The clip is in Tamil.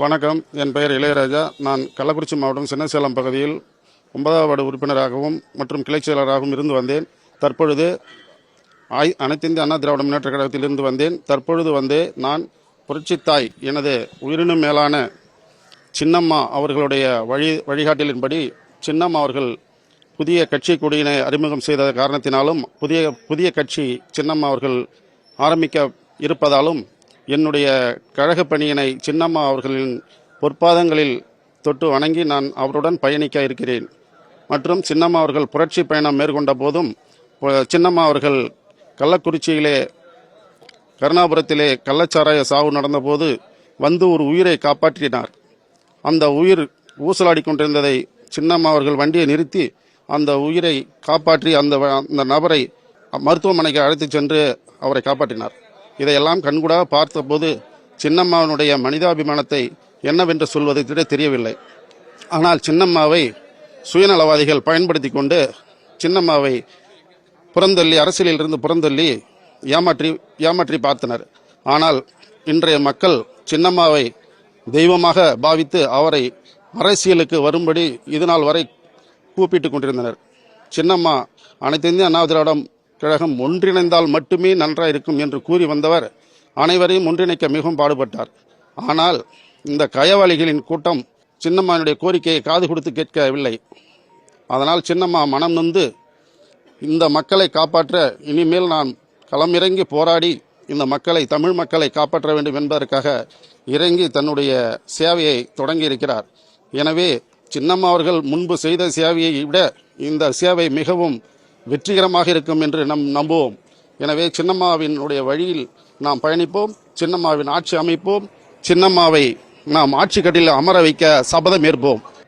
வணக்கம். என் பெயர் இளையராஜா. நான் கள்ளக்குறிச்சி மாவட்டம் சின்னசேலம் பகுதியில் 9வது வார்டு உறுப்பினராகவும் மற்றும் கிளைச் செயலராகவும் இருந்து வந்தேன். தற்பொழுது அனைத்து இந்திய அண்ணா திராவிட முன்னேற்ற கழகத்தில் இருந்து வந்தேன். தற்பொழுது நான் புரட்சித்தாய் எனது உயிரினும் மேலான சின்னம்மா அவர்களுடைய வழிகாட்டலின்படி சின்னம்மா அவர்கள் புதிய கட்சி கொடியினை அறிமுகம் செய்த காரணத்தினாலும் புதிய கட்சி சின்னம்மா அவர்கள் ஆரம்பிக்க இருப்பதாலும் என்னுடைய கழக பணியினை சின்னம்மா அவர்களின் பொற்பாதங்களில் தொட்டு வணங்கி நான் அவருடன் பயணிக்க இருக்கிறேன். மற்றும் சின்னம்மா அவர்கள் புரட்சி பயணம் மேற்கொண்ட போதும் சின்னம்மா அவர்கள் கள்ளக்குறிச்சியிலே கருணாபுரத்திலே கள்ளச்சாராய சாவு நடந்தபோது வந்து ஒரு உயிரை காப்பாற்றினார். அந்த உயிர் ஊசலாடி கொண்டிருந்ததை சின்னம்மா அவர்கள் வண்டியை நிறுத்தி அந்த உயிரை காப்பாற்றி அந்த நபரை மருத்துவமனைக்கு அழைத்து சென்று அவரை காப்பாற்றினார். இதையெல்லாம் கண்கூடாக பார்த்தபோது சின்னம்மாவினுடைய மனிதாபிமானத்தை என்னவென்று சொல்வது தெரியவில்லை. ஆனால் சின்னம்மாவை சுயநலவாதிகள் பயன்படுத்தி கொண்டு சின்னம்மாவை புறந்தள்ளி அரசியலிலிருந்து புறந்தள்ளி ஏமாற்றி பார்த்தனர். ஆனால் இன்றைய மக்கள் சின்னம்மாவை தெய்வமாக பாவித்து அவரை அரசியலுக்கு வரும்படி இதுநாள் வரை கூப்பிட்டுக் கொண்டிருந்தனர். சின்னம்மா அனைத்து இந்திய அண்ணா திராவிட கழகம் ஒன்றிணைந்தால் மட்டுமே நன்றாக இருக்கும் என்று கூறி வந்தவர் அனைவரையும் ஒன்றிணைக்க மிகவும் பாடுபட்டார். ஆனால் இந்த கயவாளிகளின் கூட்டம் சின்னம்மாவினுடைய கோரிக்கையை காது கொடுத்து கேட்கவில்லை. அதனால் சின்னம்மா மனம் நொந்து இந்த மக்களை காப்பாற்ற இனிமேல் நான் களமிறங்கி போராடி இந்த மக்களை, தமிழ் மக்களை காப்பாற்ற வேண்டும் என்பதற்காக இறங்கி தன்னுடைய சேவையை தொடங்கி இருக்கிறார். எனவே சின்னம்மா அவர்கள் முன்பு செய்த சேவையை விட இந்த சேவை மிகவும் வெற்றிகரமாக இருக்கும் என்று நம்புவோம். எனவே சின்னம்மாவினுடைய வழியில் நாம் பயணிப்போம், சின்னம்மாவின் ஆட்சி அமைப்போம், சின்னம்மாவை நாம் ஆட்சி கட்டில் அமர வைக்க சபதம் ஏற்போம்.